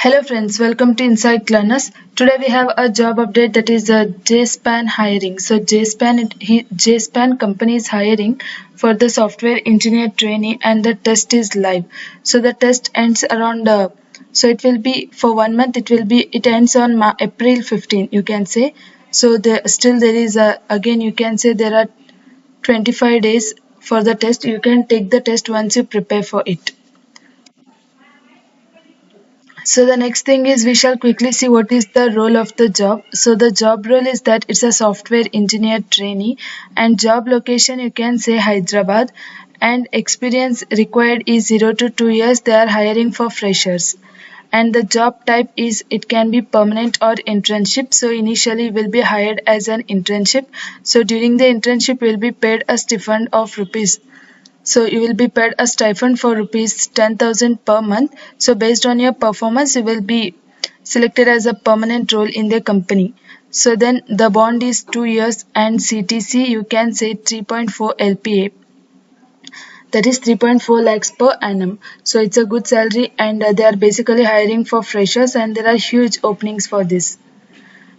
Hello friends, welcome to Insight Learners. Today we have a job update that is JSpan hiring. So JSpan company is hiring for the software engineer trainee and the test is live. So the test ends around so it will be for 1 month. It ends on April 15, you can say. So there is again you can say there are 25 days for the test. You can take the test once you prepare for it. So the next thing is we shall quickly see what is the role of the job. So the job role is that it's a software engineer trainee and job location you can say Hyderabad and experience required is 0 to 2 years. They are hiring for freshers. And the job type is it can be permanent or internship. So initially will be hired as an internship. So during the internship will be paid a stipend of rupees. So you will be paid a stipend for rupees 10,000 per month. So based on your performance, you will be selected as a permanent role in the company. So then the bond is 2 years and CTC you can say 3.4 LPA. That is 3.4 lakhs per annum. So it's a good salary and they are basically hiring for freshers and there are huge openings for this.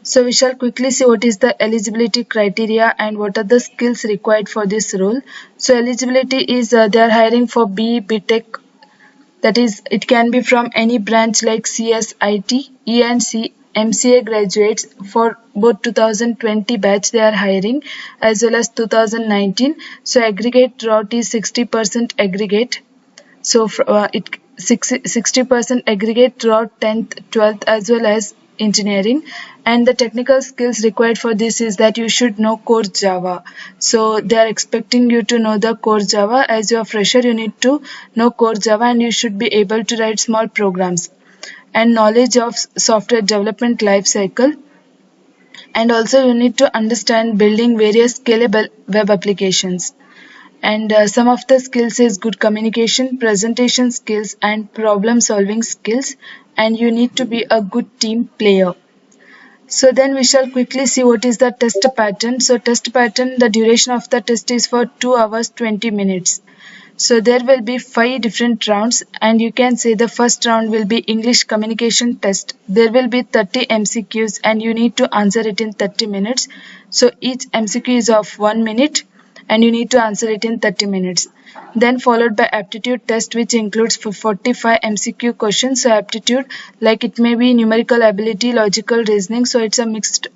So we shall quickly see what is the eligibility criteria and what are the skills required for this role. So eligibility is they are hiring for BE, BTech, that is it can be from any branch like CS, IT, E&C, MCA graduates for both 2020 batch they are hiring as well as 2019. So aggregate throughout is 60% aggregate. So 60% aggregate throughout 10th, 12th as well as engineering, and the technical skills required for this is that you should know core Java. So they are expecting you to know the core Java. As you are fresher, you need to know core Java and you should be able to write small programs and knowledge of software development life cycle. And also you need to understand building various scalable web applications. And some of the skills is good communication, presentation skills and problem solving skills, and you need to be a good team player. So then we shall quickly see what is the test pattern. So test pattern, the duration of the test is for 2 hours 20 minutes. So there will be 5 different rounds and you can say the first round will be English communication test. There will be 30 MCQs and you need to answer it in 30 minutes. So each MCQ is of 1 minute and you need to answer it in 30 minutes. Then followed by aptitude test which includes 45 MCQ questions. So aptitude like it may be numerical ability, logical reasoning. So it's a mixed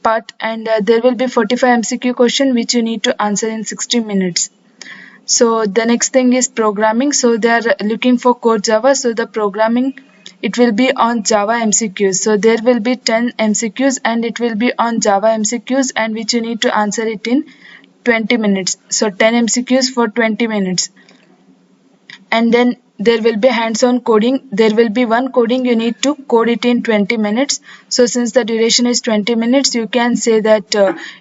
part and there will be 45 MCQ question which you need to answer in 60 minutes. So the next thing is programming. So they are looking for core Java. So the programming it will be on Java MCQs. So there will be 10 MCQs and it will be on Java MCQs and which you need to answer it in 20 minutes. So 10 MCQs for 20 minutes. And then there will be hands-on coding. There will be one coding you need to code it in 20 minutes. So since the duration is 20 minutes, you can say that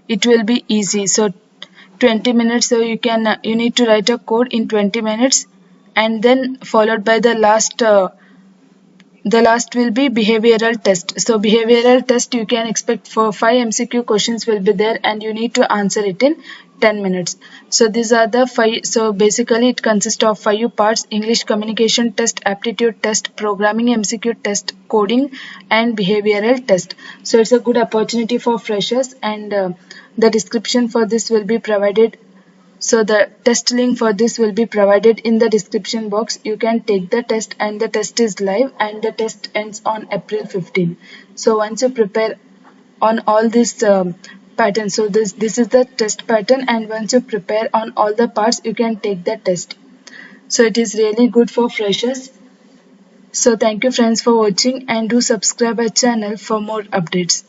it will be easy. So 20 minutes, so you need to write a code in 20 minutes and then followed by the last will be behavioral test. So behavioral test you can expect for 5 MCQ questions will be there and you need to answer it in 10 minutes. So these are the 5. So basically it consists of 5 parts: English communication test, aptitude test, programming MCQ test, coding and behavioral test. So it's a good opportunity for freshers and the description for this will be provided. So the test link for this will be provided in the description box. You can take the test and the test is live and the test ends on April 15. So once you prepare on all this pattern, so this is the test pattern, and once you prepare on all the parts you can take the test. So it is really good for freshers. So thank you friends for watching and do subscribe our channel for more updates.